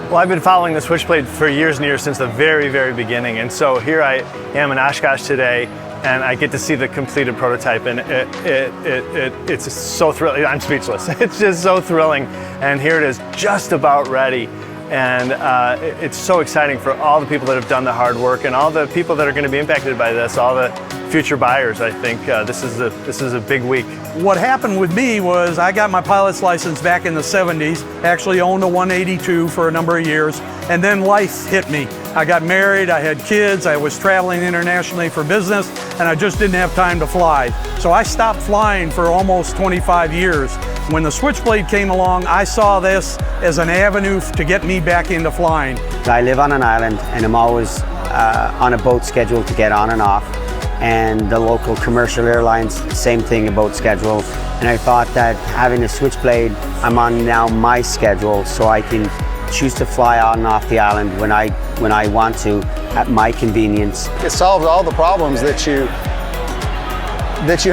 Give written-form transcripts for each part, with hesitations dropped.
Well, I've been following the Switchblade for years and years, since the very, very beginning. And so here I am in Oshkosh today, and I get to see the completed prototype, and it's so thrilling. I'm speechless. It's just so thrilling. And here it is, just about ready. And it's so exciting for all the people that have done the hard work, and all the people that are going to be impacted by this, all the future buyers. I think this is a big week. What happened with me was I got my pilot's license back in the 70s, actually owned a 182 for a number of years, and then life hit me. I got married, I had kids, I was traveling internationally for business, and I just didn't have time to fly. So I stopped flying for almost 25 years. When the Switchblade came along, I saw this as an avenue to get me back into flying. I live on an island, and I'm always on a boat schedule to get on and off. And the local commercial airlines, same thing, a boat schedule. And I thought that having a Switchblade, I'm on now my schedule, so I can choose to fly on and off the island when I want to, at my convenience. It solves all the problems that you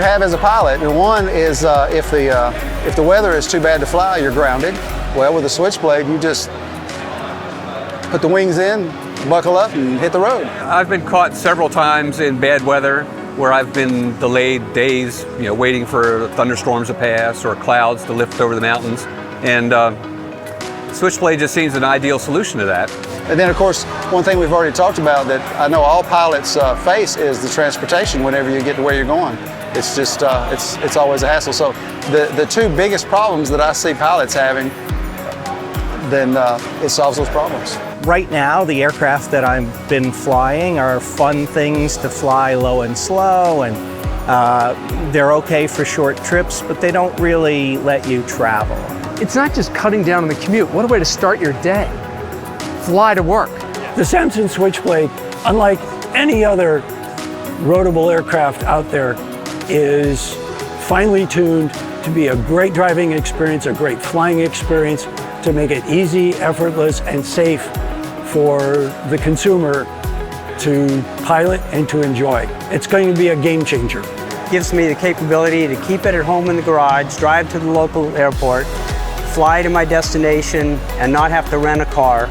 have as a pilot. And one is if the weather is too bad to fly, you're grounded. Well, with a Switchblade, you just put the wings in, buckle up, and hit the road. I've been caught several times in bad weather where I've been delayed days, waiting for thunderstorms to pass or clouds to lift over the mountains. And Switchblade just seems an ideal solution to that. And then, of course, one thing we've already talked about that I know all pilots face is the transportation whenever you get to where you're going. It's just, it's always a hassle. So the two biggest problems that I see pilots having, then it solves those problems. Right now, the aircraft that I've been flying are fun things to fly low and slow, and they're okay for short trips, but they don't really let you travel. It's not just cutting down on the commute. What a way to start your day. Fly to work. The Samson Switchblade, unlike any other roadable aircraft out there, is finely tuned to be a great driving experience, a great flying experience, to make it easy, effortless, and safe for the consumer to pilot and to enjoy. It's going to be a game changer. Gives me the capability to keep it at home in the garage, drive to the local airport, fly to my destination, and not have to rent a car.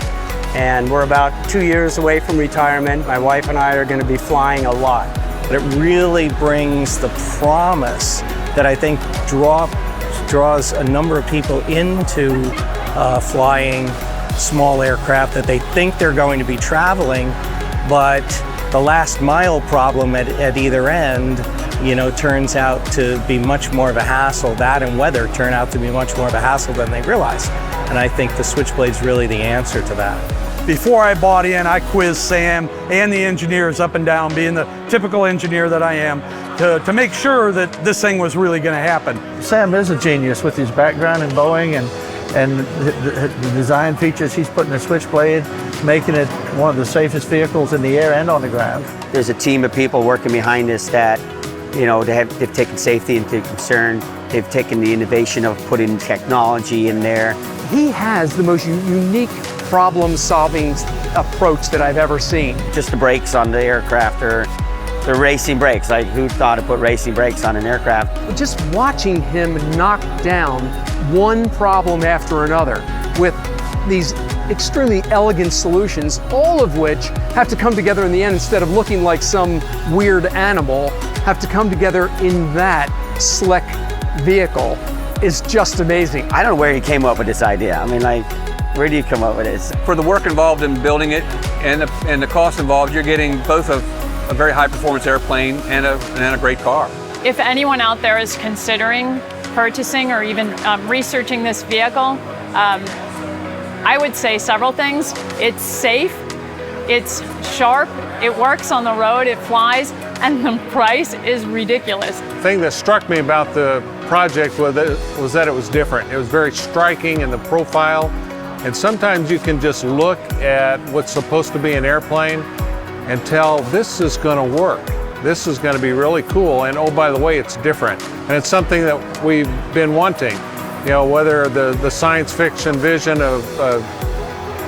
And we're about 2 years away from retirement. My wife and I are going to be flying a lot. But it really brings the promise that I think draws a number of people into flying small aircraft, that they think they're going to be traveling, but the last mile problem at either end, turns out to be much more of a hassle. That and weather turn out to be much more of a hassle than they realize. And I think the Switchblade's really the answer to that. Before I bought in, I quizzed Sam and the engineers up and down, being the typical engineer that I am, to make sure that this thing was really going to happen. Sam is a genius with his background in Boeing and the design features he's put in the Switchblade, making it one of the safest vehicles in the air and on the ground. There's a team of people working behind us that, they've taken safety into concern. They've taken the innovation of putting technology in there. He has the most unique problem-solving approach that I've ever seen. Just the brakes on the aircraft are the racing brakes. Like, who thought to put racing brakes on an aircraft? Just watching him knock down one problem after another with these extremely elegant solutions, all of which have to come together in the end, instead of looking like some weird animal, have to come together in that slick vehicle, is just amazing. I don't know where he came up with this idea. I mean, where do you come up with this? For the work involved in building it and the cost involved, you're getting both a very high performance airplane and a great car. If anyone out there is considering purchasing or even researching this vehicle, I would say several things. It's safe, it's sharp, it works on the road, it flies, and the price is ridiculous. The thing that struck me about the project was that it was different. It was very striking in the profile, and sometimes you can just look at what's supposed to be an airplane and tell this is going to work. This is going to be really cool, and oh, by the way, it's different. And it's something that we've been wanting. Whether the science fiction vision of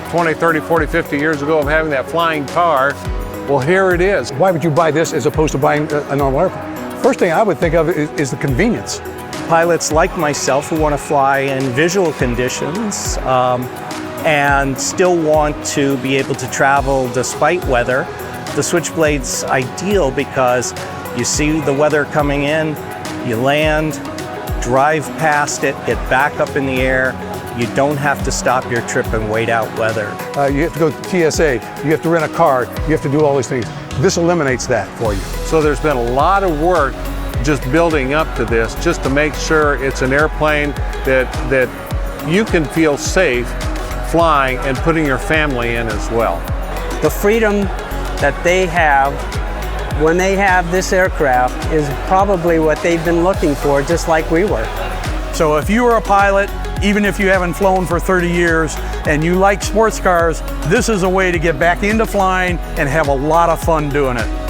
20, 30, 40, 50 years ago of having that flying car, well, here it is. Why would you buy this as opposed to buying a normal airplane? First thing I would think of is the convenience. Pilots like myself who want to fly in visual conditions and still want to be able to travel despite weather, the Switchblade's ideal because you see the weather coming in, you land, drive past it, get back up in the air. You don't have to stop your trip and wait out weather. You have to go to TSA, you have to rent a car, you have to do all these things. This eliminates that for you. So there's been a lot of work just building up to this, just to make sure it's an airplane that you can feel safe flying and putting your family in as well. The freedom that they have when they have this aircraft is probably what they've been looking for, just like we were. So if you were a pilot, even if you haven't flown for 30 years and you like sports cars, this is a way to get back into flying and have a lot of fun doing it.